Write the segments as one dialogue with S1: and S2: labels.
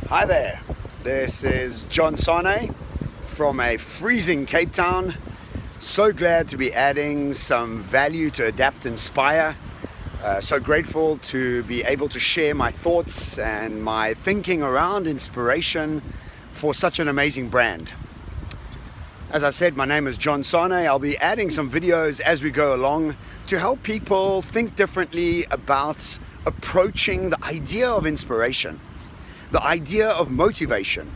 S1: Hi there, this is John Sane from a freezing Cape Town. So glad to be adding some value to Adapt Inspire. So grateful to be able to share my thoughts and my thinking around inspiration for such an amazing brand. As I said, my name is John Sane. I'll be adding some videos as we go along to help people think differently about approaching the idea of inspiration, the idea of motivation,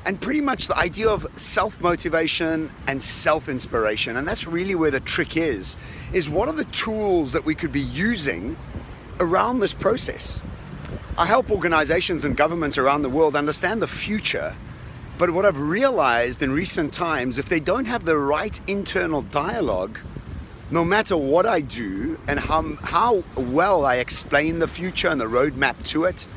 S1: and pretty much the idea of self-motivation and self-inspiration. And that's really where the trick is what are the tools that we could be using around this process? I help organizations and governments around the world understand the future, but what I've realized in recent times, if they don't have the right internal dialogue, no matter what I do and how well I explain the future and the roadmap to it,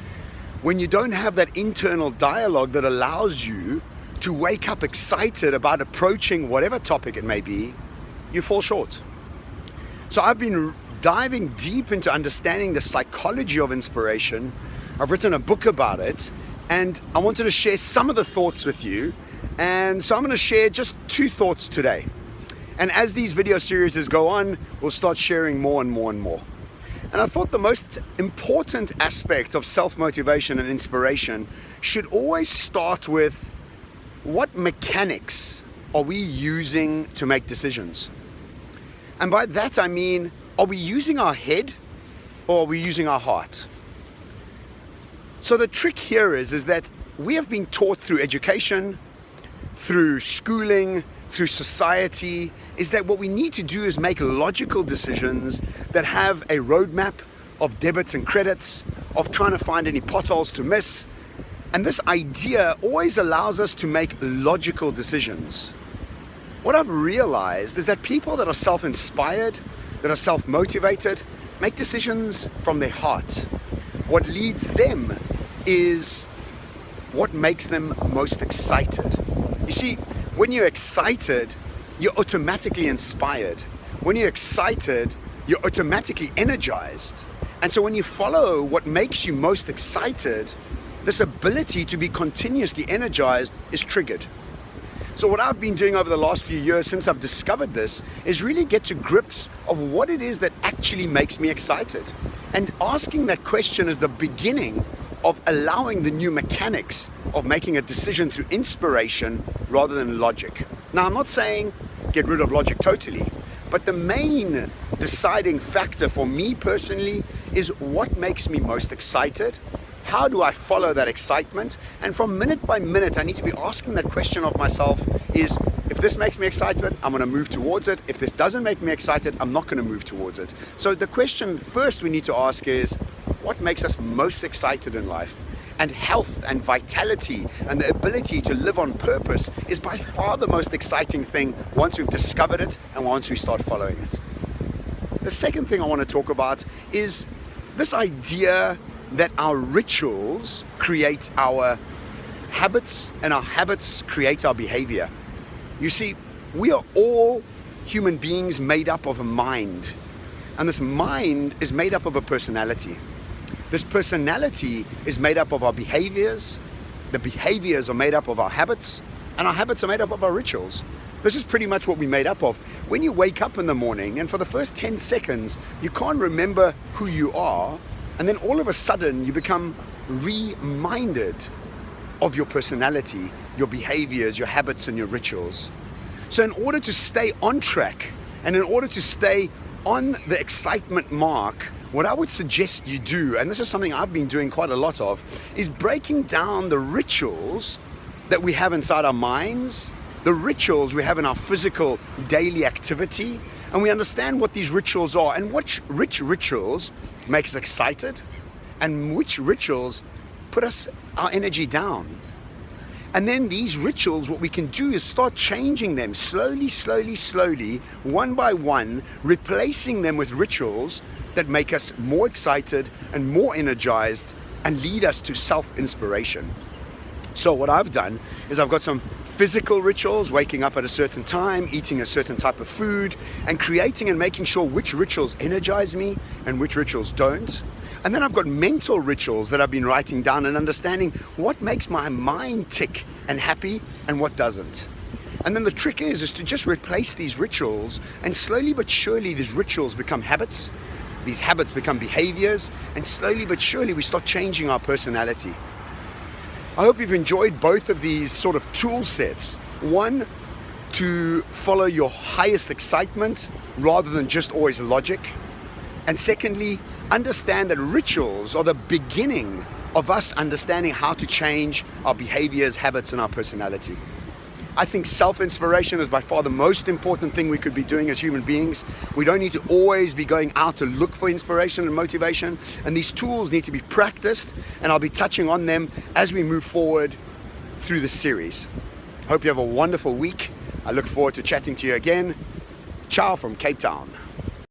S1: when you don't have that internal dialogue that allows you to wake up excited about approaching whatever topic it may be, you fall short. So I've been diving deep into understanding the psychology of inspiration. I've written a book about it, and I wanted to share some of the thoughts with you. And so I'm going to share just 2 thoughts today. And as these video series go on, we'll start sharing more and more and more. And I thought the most important aspect of self-motivation and inspiration should always start with what mechanics are we using to make decisions? And by that I mean, are we using our head or are we using our heart? So the trick here is that we have been taught through education, through schooling, through society, is that what we need to do is make logical decisions that have a roadmap of debits and credits, of trying to find any potholes to miss. And this idea always allows us to make logical decisions. What I've realized is that people that are self-inspired, that are self-motivated, make decisions from their heart. What leads them is what makes them most excited. You see, when you're excited, you're automatically inspired. When you're excited, you're automatically energized. And so when you follow what makes you most excited, this ability to be continuously energized is triggered. So what I've been doing over the last few years since I've discovered this is really get to grips of what it is that actually makes me excited. And asking that question is the beginning of allowing the new mechanics of making a decision through inspiration rather than logic. Now, I'm not saying get rid of logic totally, but the main deciding factor for me personally is what makes me most excited. How do I follow that excitement? And from minute by minute, I need to be asking that question of myself is, if this makes me excited, I'm going to move towards it. If this doesn't make me excited, I'm not going to move towards it. So the question first we need to ask is, what makes us most excited in life? And health and vitality and the ability to live on purpose is by far the most exciting thing once we've discovered it and once we start following it. The second thing I want to talk about is this idea that our rituals create our habits and our habits create our behavior. You see, we are all human beings made up of a mind, and this mind is made up of a personality. This personality is made up of our behaviors, the behaviors are made up of our habits, and our habits are made up of our rituals. This is pretty much what we're made up of. When you wake up in the morning and for the first 10 seconds, you can't remember who you are, and then all of a sudden you become reminded of your personality, your behaviors, your habits, and your rituals. So in order to stay on track and in order to stay on the excitement mark, what I would suggest you do, and this is something I've been doing quite a lot of, is breaking down the rituals that we have inside our minds, the rituals we have in our physical daily activity, and we understand what these rituals are and which rituals make us excited and which rituals put our energy down. And then these rituals, what we can do is start changing them slowly, one by one, replacing them with rituals that make us more excited and more energized and lead us to self-inspiration. So what I've done is I've got some physical rituals, waking up at a certain time, eating a certain type of food, and creating and making sure which rituals energize me and which rituals don't. And then I've got mental rituals that I've been writing down and understanding what makes my mind tick and happy and what doesn't. And then the trick is to just replace these rituals, and slowly but surely these rituals become habits, these habits become behaviors, and slowly but surely we start changing our personality. I hope you've enjoyed both of these sort of tool sets. One, to follow your highest excitement rather than just always logic. And secondly, understand that rituals are the beginning of us understanding how to change our behaviors, habits, and our personality. I think self-inspiration is by far the most important thing we could be doing as human beings. We don't need to always be going out to look for inspiration and motivation, and these tools need to be practiced, and I'll be touching on them as we move forward through this series. Hope you have a wonderful week. I look forward to chatting to you again. Ciao from Cape Town.